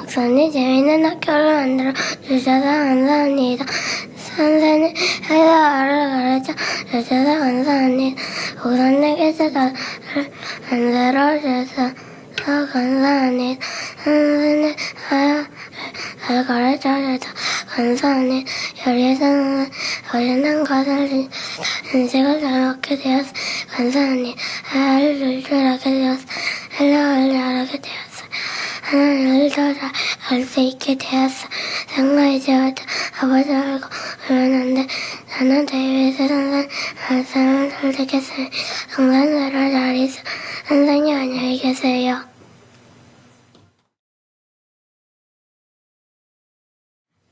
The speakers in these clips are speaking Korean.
목사님 재미있는 학교를 만들어 주셔서 감사합니다. 선생님 회화를 가르쳐 주셔서 감사합니다. 목사님께서 저를 만들어 주셔서 감사합니다. 선생님 회화를 가르쳐 주셔서 감사합니다. 요리에서는 맛있는 것을 음식을 잘 먹게 되었어. 감사합니다. 회화를 줄줄하게 되었어. 헬로를 잘하게 되었어. 하나님을 더 잘 알 수 있게 되었어. 생각이 지었다. 아버지 알고 울었는데 나는 데이비드 선생 말씀을 잘 듣겠으니 성산대로 잘 있어. 선생님 안녕히 계세요.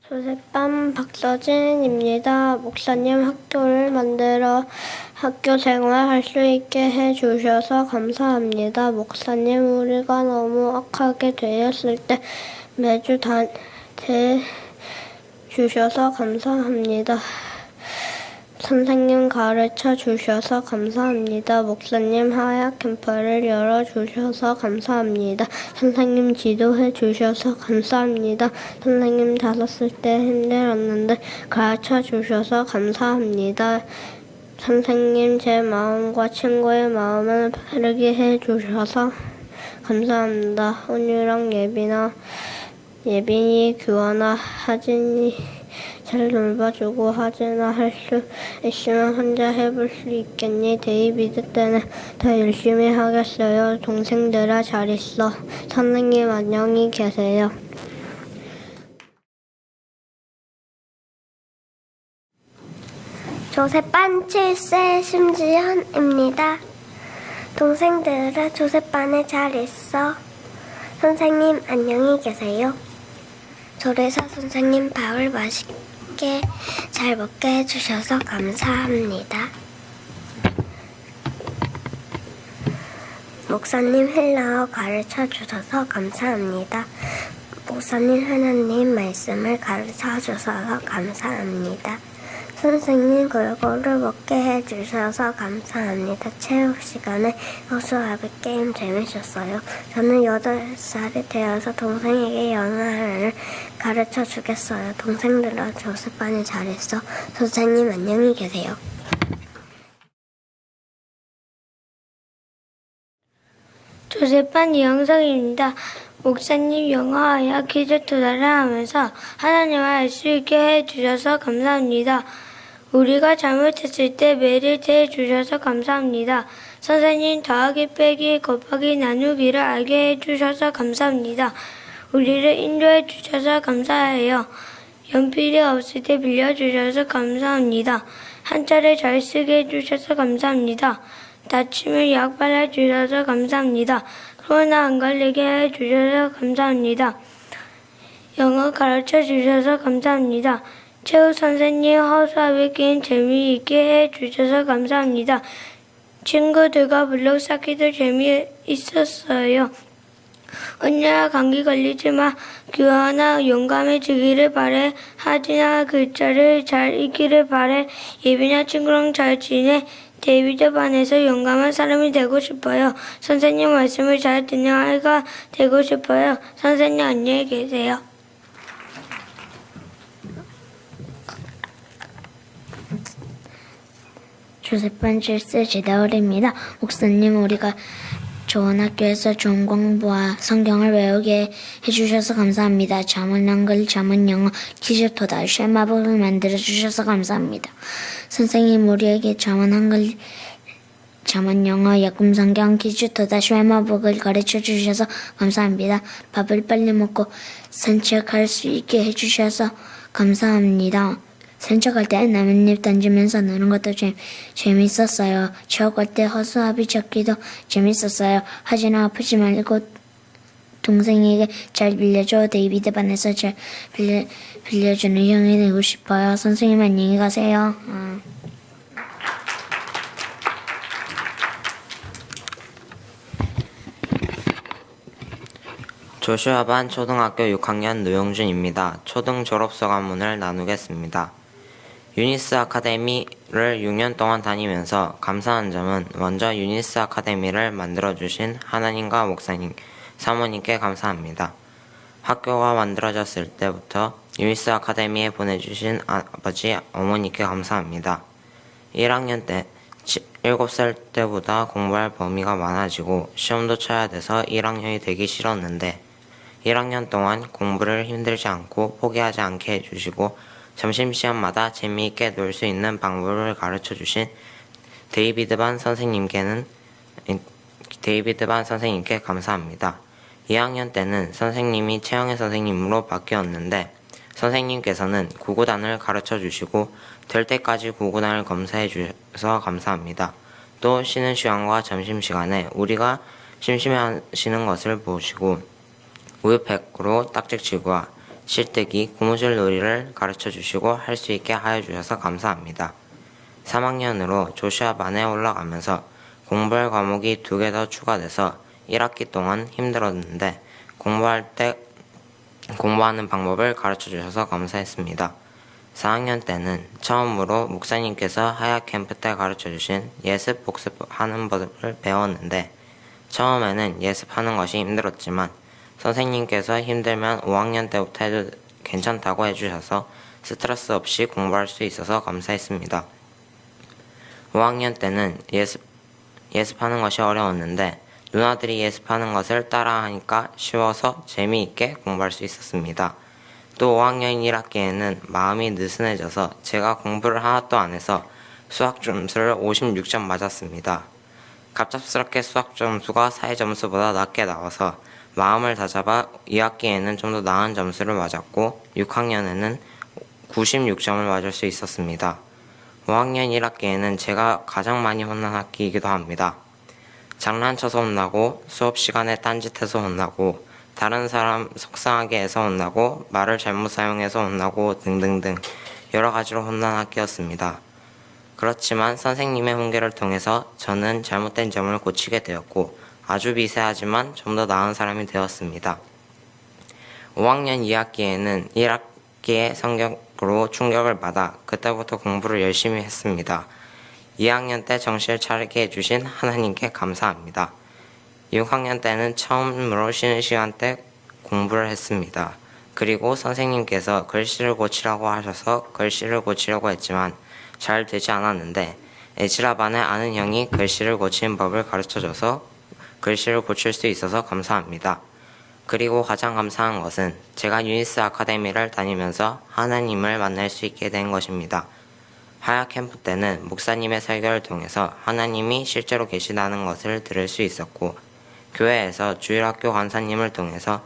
조셉반 박서진입니다. 목사님 학교를 만들어 학교 생활할 수 있게 해주셔서 감사합니다. 목사님 우리가 너무 악하게 되었을 때 매주 대주셔서 감사합니다. 선생님 가르쳐 주셔서 감사합니다. 목사님 하약 캠프를 열어주셔서 감사합니다. 선생님 지도해 주셔서 감사합니다. 선생님 다뤘을 때 힘들었는데 가르쳐 주셔서 감사합니다. 선생님 제 마음과 친구의 마음을 바르게 해 주셔서 감사합니다. 온유랑 예빈이, 규환아, 하진이 잘 돌봐주고 하진아 할 수 있으면 혼자 해볼 수 있겠니? 데이비드 때는 더 열심히 하겠어요. 동생들아 잘 있어. 선생님 안녕히 계세요. 조셉반 7세 심지현입니다. 동생들아 조셉반에 잘 있어. 선생님 안녕히 계세요. 조리사 선생님 밥을 맛있게 잘 먹게 해주셔서 감사합니다. 목사님 헬라어 가르쳐 주셔서 감사합니다. 목사님 하나님 말씀을 가르쳐 주셔서 감사합니다. 선생님 골고루 먹게 해주셔서 감사합니다. 체육 시간에 호수아비 게임 재밌었어요. 저는 8살이 되어서 동생에게 영어를 가르쳐 주겠어요. 동생들아 조셉반이 잘했어. 선생님 안녕히 계세요. 조셉반 이영석입니다. 목사님 영어와 퀴즈 투자를 하면서 하나님을 알 수 있게 해주셔서 감사합니다. 우리가 잘못했을 때 매를 대해주셔서 감사합니다. 선생님 더하기 빼기 곱하기 나누기를 알게 해주셔서 감사합니다. 우리를 인도해 주셔서 감사해요. 연필이 없을 때 빌려주셔서 감사합니다. 한자를 잘 쓰게 해주셔서 감사합니다. 다치면 약 발라주셔서 감사합니다. 코로나 안 걸리게 해주셔서 감사합니다. 영어 가르쳐 주셔서 감사합니다. 체육 선생님 허수아비 게임 재미있게 해주셔서 감사합니다. 친구들과 블록 쌓기도 재미있었어요. 언니야 감기 걸리지 마. 규환아 용감해지기를 바래. 하진아 글자를 잘 읽기를 바래. 예빈아 친구랑 잘 지내. 데이비드 반에서 용감한 사람이 되고 싶어요. 선생님 말씀을 잘 듣는 아이가 되고 싶어요. 선생님 안녕히 계세요. 조셉반 7세 지다울입니다. 목사님 우리가 좋은 학교에서 좋은 공부와 성경을 외우게 해주셔서 감사합니다. 자문 한글, 자문 영어, 퀴즈 토다, 쉐마복을 만들어주셔서 감사합니다. 선생님 우리에게 자문 한글, 자문 영어, 약금 성경, 퀴즈 토다, 쉐마복을 가르쳐 주셔서 감사합니다. 밥을 빨리 먹고 산책할 수 있게 해주셔서 감사합니다. 산책할 때 나뭇잎 던지면서 노는 것도 재밌었어요. 체육할 때 허수아비 찾기도 재밌었어요. 하지만 아프지 말고 동생에게 잘 빌려줘. 데이비드 반에서 잘 빌려주는 형이 되고 싶어요. 선생님 안녕히 가세요. 조슈아반 초등학교 6학년 노영준입니다. 초등 졸업소감문을 나누겠습니다. 유니스 아카데미를 6년 동안 다니면서 감사한 점은 먼저 유니스 아카데미를 만들어주신 하나님과 목사님, 사모님께 감사합니다. 학교가 만들어졌을 때부터 유니스 아카데미에 보내주신 아버지, 어머니께 감사합니다. 1학년 때 7살 때보다 공부할 범위가 많아지고 시험도 쳐야 돼서 1학년이 되기 싫었는데 1학년 동안 공부를 힘들지 않고 포기하지 않게 해주시고 점심시간마다 재미있게 놀 수 있는 방법을 가르쳐주신 데이비드 반 선생님께 감사합니다. 2학년 때는 선생님이 최영애 선생님으로 바뀌었는데 선생님께서는 구구단을 가르쳐주시고 될 때까지 구구단을 검사해 주셔서 감사합니다. 또 쉬는 시간과 점심시간에 우리가 심심해하시는 것을 보시고 우유팩으로 딱지치기와 실뜨기, 고무줄 놀이를 가르쳐주시고 할 수 있게 하여 주셔서 감사합니다. 3학년으로 조슈아 반에 올라가면서 공부할 과목이 2개 더 추가돼서 1학기 동안 힘들었는데 공부하는 방법을 가르쳐 주셔서 감사했습니다. 4학년 때는 처음으로 목사님께서 하야 캠프 때 가르쳐 주신 예습 복습하는 법을 배웠는데 처음에는 예습하는 것이 힘들었지만 선생님께서 힘들면 5학년 때부터 해도 괜찮다고 해주셔서 스트레스 없이 공부할 수 있어서 감사했습니다. 5학년 때는 예습하는 것이 어려웠는데 누나들이 예습하는 것을 따라하니까 쉬워서 재미있게 공부할 수 있었습니다. 또 5학년 1학기에는 마음이 느슨해져서 제가 공부를 하나도 안 해서 수학 점수를 56점 맞았습니다. 갑작스럽게 수학 점수가 사회 점수보다 낮게 나와서 마음을 다잡아 2학기에는 좀 더 나은 점수를 맞았고 6학년에는 96점을 맞을 수 있었습니다. 5학년 1학기에는 제가 가장 많이 혼난 학기이기도 합니다. 장난쳐서 혼나고 수업 시간에 딴짓해서 혼나고 다른 사람 속상하게 해서 혼나고 말을 잘못 사용해서 혼나고 등등등 여러 가지로 혼난 학기였습니다. 그렇지만 선생님의 훈계를 통해서 저는 잘못된 점을 고치게 되었고 아주 미세하지만 좀 더 나은 사람이 되었습니다. 5학년 2학기에는 1학기의 성적으로 충격을 받아 그때부터 공부를 열심히 했습니다. 2학년 때 정신을 차리게 해주신 하나님께 감사합니다. 6학년 때는 처음으로 쉬는 시간 때 공부를 했습니다. 그리고 선생님께서 글씨를 고치라고 하셔서 글씨를 고치려고 했지만 잘 되지 않았는데 에즈라 반의 아는 형이 글씨를 고치는 법을 가르쳐줘서 글씨를 고칠 수 있어서 감사합니다. 그리고 가장 감사한 것은 제가 유니스 아카데미를 다니면서 하나님을 만날 수 있게 된 것입니다. 하야 캠프 때는 목사님의 설교를 통해서 하나님이 실제로 계시다는 것을 들을 수 있었고 교회에서 주일학교 간사님을 통해서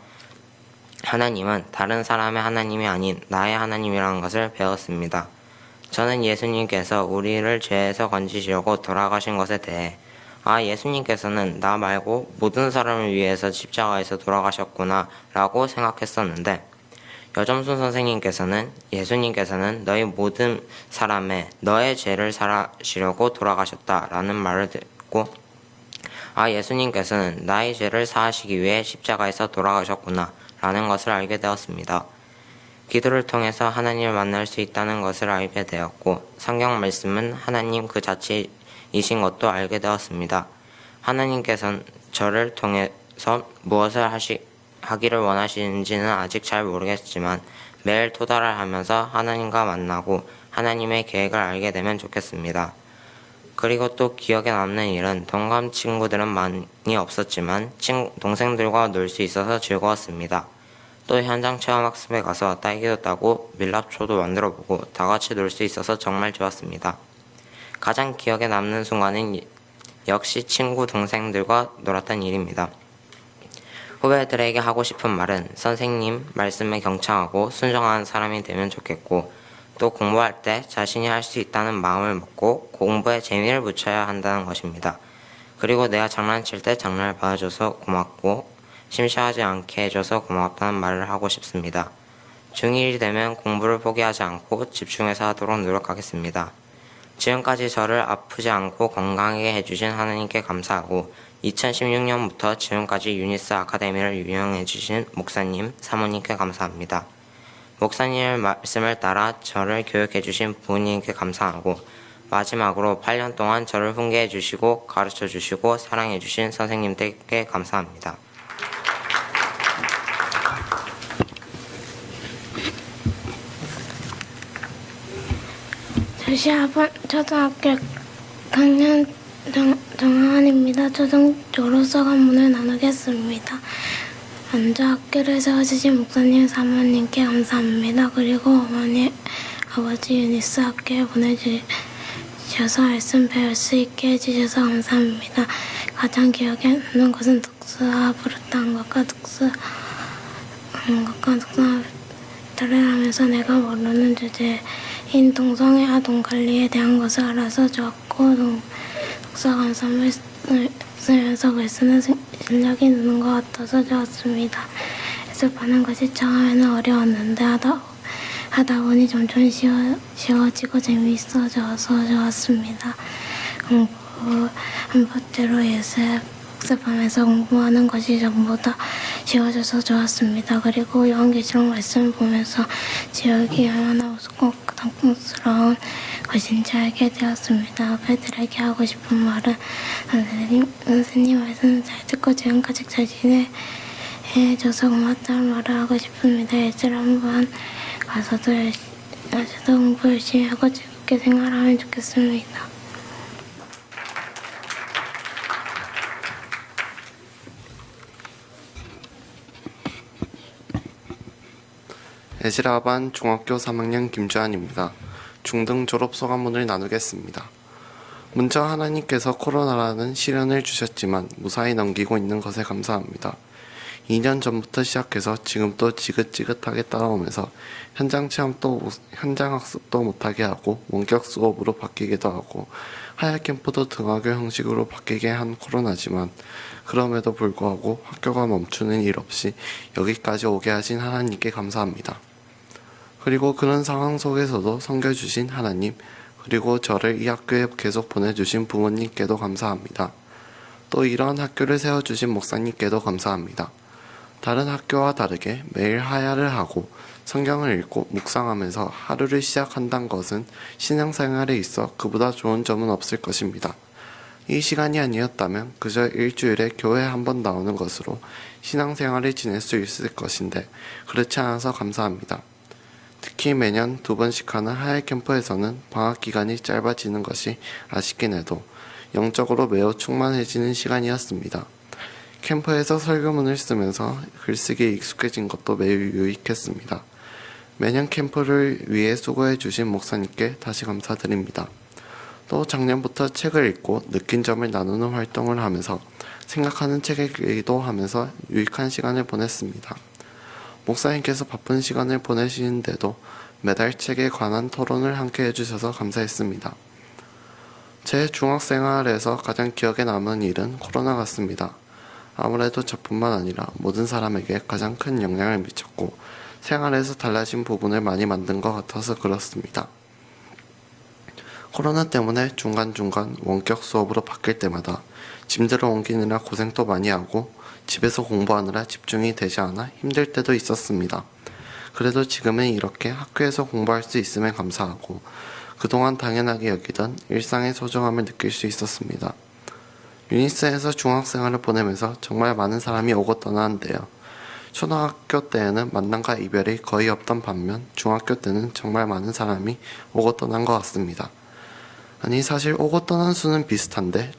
하나님은 다른 사람의 하나님이 아닌 나의 하나님이라는 것을 배웠습니다. 저는 예수님께서 우리를 죄에서 건지시려고 돌아가신 것에 대해 예수님께서는 나 말고 모든 사람을 위해서 십자가에서 돌아가셨구나 라고 생각했었는데 여점순 선생님께서는 예수님께서는 너희 모든 사람의 너의 죄를 사하시려고 돌아가셨다 라는 말을 듣고 예수님께서는 나의 죄를 사하시기 위해 십자가에서 돌아가셨구나 라는 것을 알게 되었습니다. 기도를 통해서 하나님을 만날 수 있다는 것을 알게 되었고 성경 말씀은 하나님 그 자체이신 것도 알게 되었습니다. 하나님께서는 저를 통해서 무엇을 하기를 원하시는지는 아직 잘 모르겠지만 매일 토달을 하면서 하나님과 만나고 하나님의 계획을 알게 되면 좋겠습니다. 그리고 또 기억에 남는 일은 동감 친구들은 많이 없었지만 동생들과 놀 수 있어서 즐거웠습니다. 또 현장 체험학습에 가서 딸기도 따고 밀랍초도 만들어보고 다같이 놀 수 있어서 정말 좋았습니다. 가장 기억에 남는 순간은 역시 친구 동생들과 놀았던 일입니다. 후배들에게 하고 싶은 말은 선생님 말씀에 경청하고 순종하는 사람이 되면 좋겠고 또 공부할 때 자신이 할 수 있다는 마음을 먹고 공부에 재미를 붙여야 한다는 것입니다. 그리고 내가 장난칠 때 장난을 받아줘서 고맙고 심심하지 않게 해줘서 고맙다는 말을 하고 싶습니다. 중1이 되면 공부를 포기하지 않고 집중해서 하도록 노력하겠습니다. 지금까지 저를 아프지 않고 건강하게 해주신 하나님께 감사하고 2016년부터 지금까지 유니스 아카데미를 운영해주신 목사님, 사모님께 감사합니다. 목사님의 말씀을 따라 저를 교육해주신 부모님께 감사하고 마지막으로 8년 동안 저를 훈계해주시고 가르쳐주시고 사랑해주신 선생님들께 감사합니다. 시합은 초등학교 학년 정하은입니다. 초등 졸업서 관문을 나누겠습니다. 먼저 학교를 세워주신 목사님, 사모님께 감사합니다. 그리고 어머니, 아버지 유니스 학교에 보내주셔서 말씀 배울 수 있게 해주셔서 감사합니다. 가장 기억에 남는 것은 독서와 부르트한 것과 독서를 하면서 내가 모르는 주제인 동성애 아동 관리에 대한 것을 알아서 좋았고, 독서 감상을 쓰면서 글 쓰는 실력이 느는 것 같아서 좋았습니다. 연습하는 것이 처음에는 어려웠는데 하다 보니 점점 쉬워지고 재미있어져서 좋았습니다. 한 번째로 복습하면서 공부하는 것이 전부 다 쉬워져서 좋았습니다. 그리고 요한계시록 말씀을 보면서 지옥이 얼마나 무섭고 고통스러운 것인지 알게 되었습니다. 아빠들에게 하고 싶은 말은 선생님 말씀 잘 듣고 지금까지 잘 지내줘서 고맙다는 말을 하고 싶습니다. 일주일에 한번 가서도 공부 열심히 하고 즐겁게 생활하면 좋겠습니다. 에즈라반 중학교 3학년 김주한입니다. 중등 졸업 소감문을 나누겠습니다. 먼저 하나님께서 코로나라는 시련을 주셨지만 무사히 넘기고 있는 것에 감사합니다. 2년 전부터 시작해서 지금 또 지긋지긋하게 따라오면서 현장 학습도 못하게 하고 원격 수업으로 바뀌기도 하고 하야 캠프도 등하교 형식으로 바뀌게 한 코로나지만 그럼에도 불구하고 학교가 멈추는 일 없이 여기까지 오게 하신 하나님께 감사합니다. 그리고 그런 상황 속에서도 섬겨주신 하나님, 그리고 저를 이 학교에 계속 보내주신 부모님께도 감사합니다. 또 이러한 학교를 세워주신 목사님께도 감사합니다. 다른 학교와 다르게 매일 하야를 하고 성경을 읽고 묵상하면서 하루를 시작한다는 것은 신앙생활에 있어 그보다 좋은 점은 없을 것입니다. 이 시간이 아니었다면 그저 일주일에 교회에 한 번 나오는 것으로 신앙생활을 지낼 수 있을 것인데 그렇지 않아서 감사합니다. 특히 매년 2번씩 하는 하야 캠프에서는 방학 기간이 짧아지는 것이 아쉽긴 해도 영적으로 매우 충만해지는 시간이었습니다. 캠프에서 설교문을 쓰면서 글쓰기에 익숙해진 것도 매우 유익했습니다. 매년 캠프를 위해 수고해 주신 목사님께 다시 감사드립니다. 또 작년부터 책을 읽고 느낀 점을 나누는 활동을 하면서 생각하는 책을 기도하면서 유익한 시간을 보냈습니다. 목사님께서 바쁜 시간을 보내시는데도 매달 책에 관한 토론을 함께 해주셔서 감사했습니다. 제 중학생활에서 가장 기억에 남은 일은 코로나 같습니다. 아무래도 저뿐만 아니라 모든 사람에게 가장 큰 영향을 미쳤고 생활에서 달라진 부분을 많이 만든 것 같아서 그렇습니다. 코로나 때문에 중간중간 원격 수업으로 바뀔 때마다 짐들을 옮기느라 고생도 많이 하고 집에서 공부하느라 집중이 되지 않아 힘들 때도 있었습니다. 그래도 지금은 이렇게 학교에서 공부할 수 있음에 감사하고 그동안 당연하게 여기던 일상의 소중함을 느낄 수 있었습니다. 유니스에서 중학생활을 보내면서 정말 많은 사람이 오고 떠나는데요. 초등학교 때에는 만남과 이별이 거의 없던 반면 중학교 때는 정말 많은 사람이 오고 떠난 것 같습니다. 아니 사실 오고 떠난 수는 비슷한데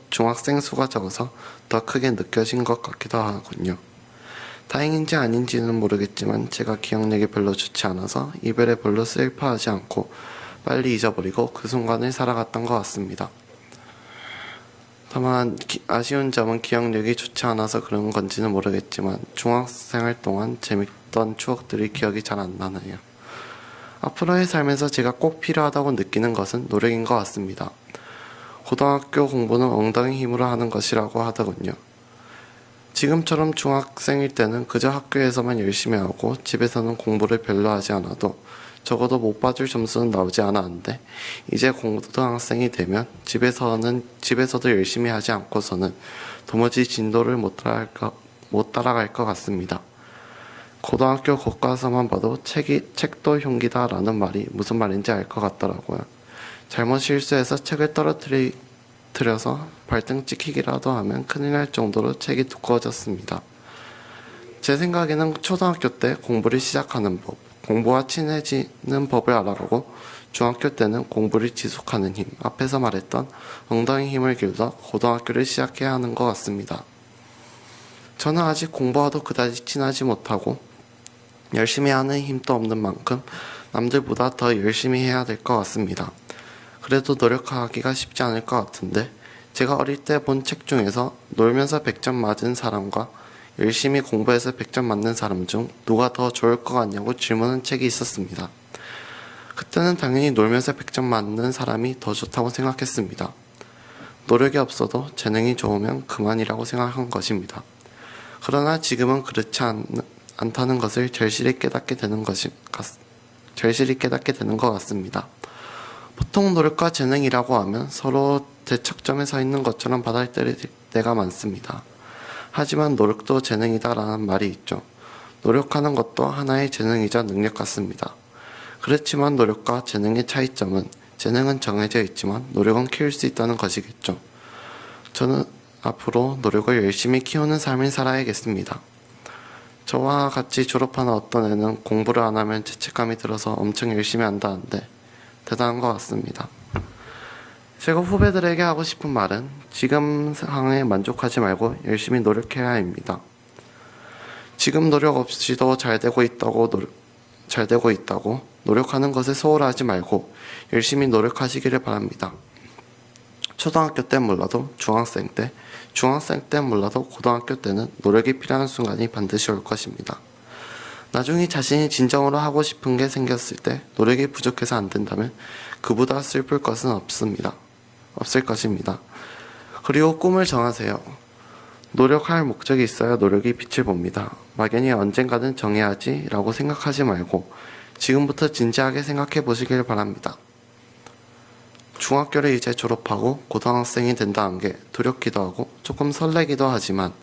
중학생 수가 적어서 더 크게 느껴진 것 같기도 하군요. 다행인지 아닌지는 모르겠지만 제가 기억력이 별로 좋지 않아서 이별에 별로 슬퍼하지 않고 빨리 잊어버리고 그 순간을 살아갔던 것 같습니다. 다만 아쉬운 점은 기억력이 좋지 않아서 그런 건지는 모르겠지만 중학생활 동안 재밌던 추억들이 기억이 잘 안 나네요. 앞으로의 삶에서 제가 꼭 필요하다고 느끼는 것은 노력인 것 같습니다. 고등학교 공부는 엉덩이 힘으로 하는 것이라고 하더군요. 지금처럼 중학생일 때는 그저 학교에서만 열심히 하고 집에서는 공부를 별로 하지 않아도 적어도 못 받을 점수는 나오지 않았는데 이제 고등학생이 되면 집에서도 열심히 하지 않고서는 도무지 진도를 못 따라갈 것 같습니다. 고등학교 교과서만 봐도 책도 흉기다 라는 말이 무슨 말인지 알 것 같더라고요. 잘못 실수해서 책을 떨어뜨려서 발등 찍히기라도 하면 큰일 날 정도로 책이 두꺼워졌습니다. 제 생각에는 초등학교 때 공부를 시작하는 법, 공부와 친해지는 법을 알아가고 중학교 때는 공부를 지속하는 힘, 앞에서 말했던 엉덩이 힘을 길러 고등학교를 시작해야 하는 것 같습니다. 저는 아직 공부와도 그다지 친하지 못하고 열심히 하는 힘도 없는 만큼 남들보다 더 열심히 해야 될 것 같습니다. 그래도 노력하기가 쉽지 않을 것 같은데 제가 어릴 때 본 책 중에서 놀면서 100점 맞은 사람과 열심히 공부해서 100점 맞는 사람 중 누가 더 좋을 것 같냐고 질문한 책이 있었습니다. 그때는 당연히 놀면서 100점 맞는 사람이 더 좋다고 생각했습니다. 노력이 없어도 재능이 좋으면 그만이라고 생각한 것입니다. 그러나 지금은 그렇지 않다는 것을 절실히 깨닫게 되는 것 같습니다. 보통 노력과 재능이라고 하면 서로 대척점에 서 있는 것처럼 받아들일 때가 많습니다. 하지만 노력도 재능이다라는 말이 있죠. 노력하는 것도 하나의 재능이자 능력 같습니다. 그렇지만 노력과 재능의 차이점은 재능은 정해져 있지만 노력은 키울 수 있다는 것이겠죠. 저는 앞으로 노력을 열심히 키우는 삶을 살아야겠습니다. 저와 같이 졸업하는 어떤 애는 공부를 안 하면 죄책감이 들어서 엄청 열심히 한다는데 대단한 것 같습니다. 제가 후배들에게 하고 싶은 말은 지금 상황에 만족하지 말고 열심히 노력해야 합니다. 지금 노력 없이도 잘 되고 있다고 노력하는 것에 소홀하지 말고 열심히 노력하시기를 바랍니다. 초등학교 때 몰라도 중학생 때 몰라도 고등학교 때는 노력이 필요한 순간이 반드시 올 것입니다. 나중에 자신이 진정으로 하고 싶은 게 생겼을 때 노력이 부족해서 안 된다면 그보다 슬플 것은 없을 것입니다. 그리고 꿈을 정하세요. 노력할 목적이 있어야 노력이 빛을 봅니다. 막연히 언젠가는 정해야지 라고 생각하지 말고 지금부터 진지하게 생각해 보시길 바랍니다. 중학교를 이제 졸업하고 고등학생이 된다는 게 두렵기도 하고 조금 설레기도 하지만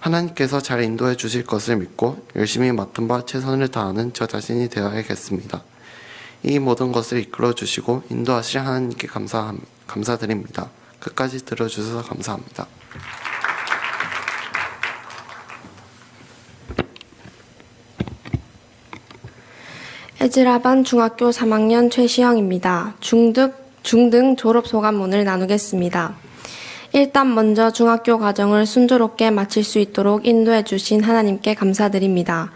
하나님께서 잘 인도해 주실 것을 믿고 열심히 맡은 바 최선을 다하는 저 자신이 되어야겠습니다. 이 모든 것을 이끌어 주시고 인도하실 하나님께 감사드립니다. 끝까지 들어주셔서 감사합니다. 에즈라반 중학교 3학년 최시영입니다. 중등 졸업 소감문을 나누겠습니다. 일단 먼저 중학교 과정을 순조롭게 마칠 수 있도록 인도해 주신 하나님께 감사드립니다.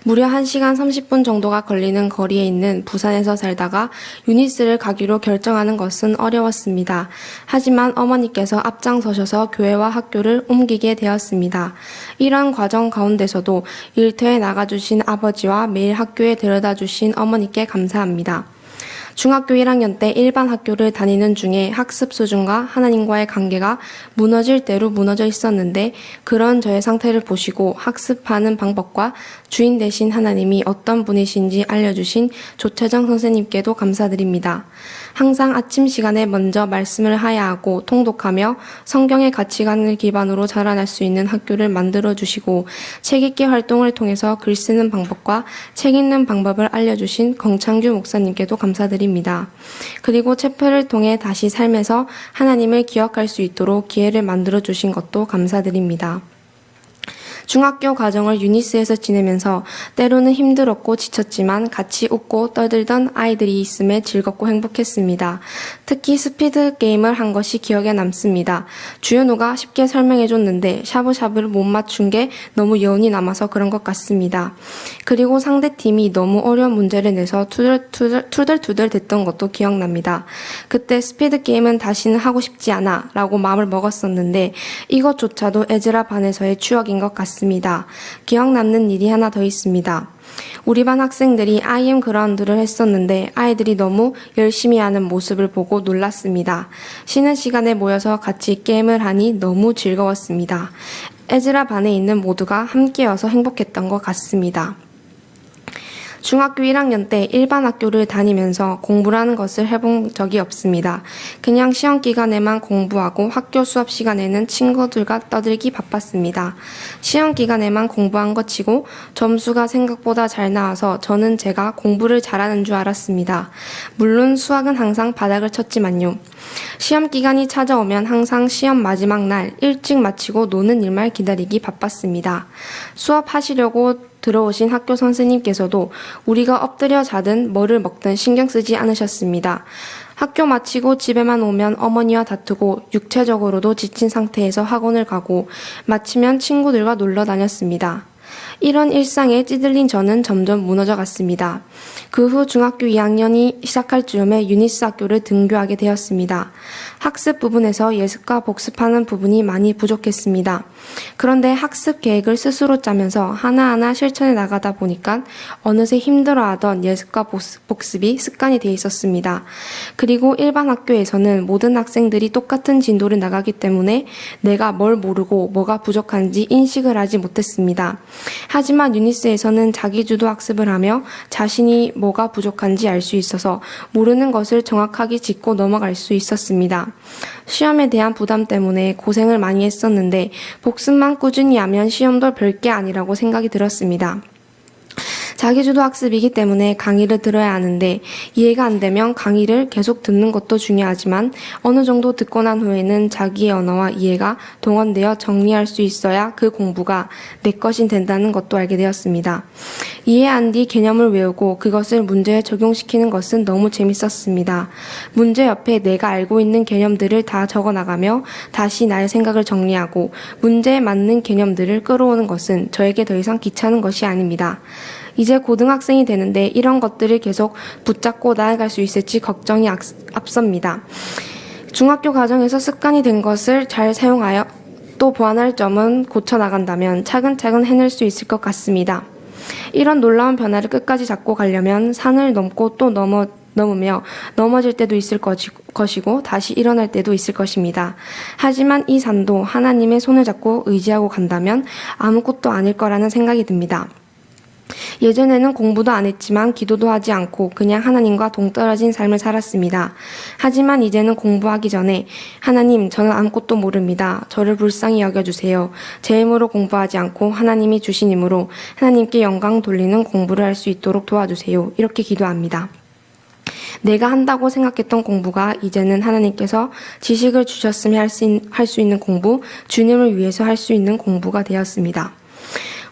무려 1시간 30분 정도가 걸리는 거리에 있는 부산에서 살다가 유니스를 가기로 결정하는 것은 어려웠습니다. 하지만 어머니께서 앞장서셔서 교회와 학교를 옮기게 되었습니다. 이런 과정 가운데서도 일터에 나가주신 아버지와 매일 학교에 데려다 주신 어머니께 감사합니다. 중학교 1학년 때 일반 학교를 다니는 중에 학습 수준과 하나님과의 관계가 무너질 대로 무너져 있었는데 그런 저의 상태를 보시고 학습하는 방법과 주인 되신 하나님이 어떤 분이신지 알려주신 조태정 선생님께도 감사드립니다. 항상 아침 시간에 먼저 말씀을 하야하고 통독하며 성경의 가치관을 기반으로 자라날 수 있는 학교를 만들어주시고 책읽기 활동을 통해서 글 쓰는 방법과 책 읽는 방법을 알려주신 권창규 목사님께도 감사드립니다. 그리고 체표를 통해 다시 삶에서 하나님을 기억할 수 있도록 기회를 만들어주신 것도 감사드립니다. 중학교 과정을 유니스에서 지내면서 때로는 힘들었고 지쳤지만 같이 웃고 떠들던 아이들이 있음에 즐겁고 행복했습니다. 특히 스피드 게임을 한 것이 기억에 남습니다. 주연우가 쉽게 설명해줬는데 샤브샤브를 못 맞춘 게 너무 여운이 남아서 그런 것 같습니다. 그리고 상대팀이 너무 어려운 문제를 내서 투덜투덜 됐던 것도 기억납니다. 그때 스피드 게임은 다시는 하고 싶지 않아 라고 마음을 먹었었는데 이것조차도 에즈라 반에서의 추억인 것 같습니다. 기억 남는 일이 하나 더 있습니다. 우리 반 학생들이 IM 그라운드를 했었는데 아이들이 너무 열심히 하는 모습을 보고 놀랐습니다. 쉬는 시간에 모여서 같이 게임을 하니 너무 즐거웠습니다. 에즈라 반에 있는 모두가 함께여서 행복했던 것 같습니다. 중학교 1학년 때 일반 학교를 다니면서 공부라는 것을 해본 적이 없습니다. 그냥 시험 기간에만 공부하고 학교 수업 시간에는 친구들과 떠들기 바빴습니다. 시험 기간에만 공부한 것 치고 점수가 생각보다 잘 나와서 저는 제가 공부를 잘하는 줄 알았습니다. 물론 수학은 항상 바닥을 쳤지만요. 시험 기간이 찾아오면 항상 시험 마지막 날 일찍 마치고 노는 일만 기다리기 바빴습니다. 수업하시려고 들어오신 학교 선생님께서도 우리가 엎드려 자든 뭐를 먹든 신경 쓰지 않으셨습니다. 학교 마치고 집에만 오면 어머니와 다투고 육체적으로도 지친 상태에서 학원을 가고 마치면 친구들과 놀러 다녔습니다. 이런 일상에 찌들린 저는 점점 무너져 갔습니다. 그 후 중학교 2학년이 시작할 즈음에 유니스 학교를 등교하게 되었습니다. 학습 부분에서 예습과 복습하는 부분이 많이 부족했습니다. 그런데 학습 계획을 스스로 짜면서 하나하나 실천해 나가다 보니까 어느새 힘들어하던 예습과 복습이 습관이 돼 있었습니다. 그리고 일반 학교에서는 모든 학생들이 똑같은 진도를 나가기 때문에 내가 뭘 모르고 뭐가 부족한지 인식을 하지 못했습니다. 하지만 유니스에서는 자기주도 학습을 하며 자신이 뭐가 부족한지 알 수 있어서 모르는 것을 정확하게 짚고 넘어갈 수 있었습니다. 시험에 대한 부담 때문에 고생을 많이 했었는데 복습만 꾸준히 하면 시험도 별게 아니라고 생각이 들었습니다. 자기주도 학습이기 때문에 강의를 들어야 하는데 이해가 안 되면 강의를 계속 듣는 것도 중요하지만 어느 정도 듣고 난 후에는 자기의 언어와 이해가 동원되어 정리할 수 있어야 그 공부가 내 것이 된다는 것도 알게 되었습니다. 이해한 뒤 개념을 외우고 그것을 문제에 적용시키는 것은 너무 재밌었습니다. 문제 옆에 내가 알고 있는 개념들을 다 적어나가며 다시 나의 생각을 정리하고 문제에 맞는 개념들을 끌어오는 것은 저에게 더 이상 귀찮은 것이 아닙니다. 이제 고등학생이 되는데 이런 것들을 계속 붙잡고 나아갈 수 있을지 걱정이 앞섭니다. 중학교 과정에서 습관이 된 것을 잘 사용하여 또 보완할 점은 고쳐나간다면 차근차근 해낼 수 있을 것 같습니다. 이런 놀라운 변화를 끝까지 잡고 가려면 산을 넘고 또 넘으며 넘어질 때도 있을 것이고 다시 일어날 때도 있을 것입니다. 하지만 이 산도 하나님의 손을 잡고 의지하고 간다면 아무것도 아닐 거라는 생각이 듭니다. 예전에는 공부도 안 했지만 기도도 하지 않고 그냥 하나님과 동떨어진 삶을 살았습니다. 하지만 이제는 공부하기 전에 하나님, 저는 아무것도 모릅니다. 저를 불쌍히 여겨주세요. 제 힘으로 공부하지 않고 하나님이 주신 힘으로 하나님께 영광 돌리는 공부를 할 수 있도록 도와주세요. 이렇게 기도합니다. 내가 한다고 생각했던 공부가 이제는 하나님께서 지식을 주셨으면 할 수 있는 공부, 주님을 위해서 할 수 있는 공부가 되었습니다.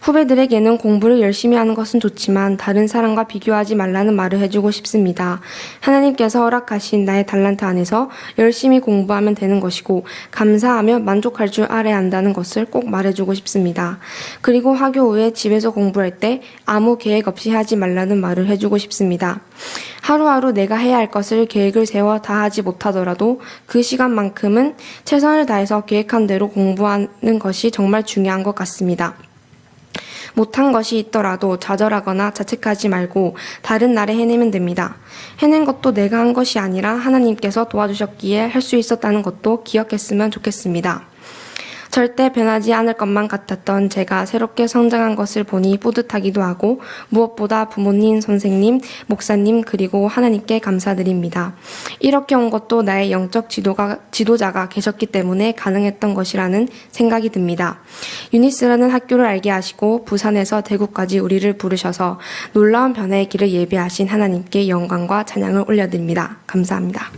후배들에게는 공부를 열심히 하는 것은 좋지만 다른 사람과 비교하지 말라는 말을 해주고 싶습니다. 하나님께서 허락하신 나의 달란트 안에서 열심히 공부하면 되는 것이고 감사하며 만족할 줄 알아야 한다는 것을 꼭 말해주고 싶습니다. 그리고 학교 후에 집에서 공부할 때 아무 계획 없이 하지 말라는 말을 해주고 싶습니다. 하루하루 내가 해야 할 것을 계획을 세워 다 하지 못하더라도 그 시간만큼은 최선을 다해서 계획한 대로 공부하는 것이 정말 중요한 것 같습니다. 못한 것이 있더라도 좌절하거나 자책하지 말고 다른 날에 해내면 됩니다. 해낸 것도 내가 한 것이 아니라 하나님께서 도와주셨기에 할 수 있었다는 것도 기억했으면 좋겠습니다. 절대 변하지 않을 것만 같았던 제가 새롭게 성장한 것을 보니 뿌듯하기도 하고 무엇보다 부모님, 선생님, 목사님 그리고 하나님께 감사드립니다. 이렇게 온 것도 나의 영적 지도자가 계셨기 때문에 가능했던 것이라는 생각이 듭니다. 유니스라는 학교를 알게 하시고 부산에서 대구까지 우리를 부르셔서 놀라운 변화의 길을 예비하신 하나님께 영광과 찬양을 올려드립니다. 감사합니다.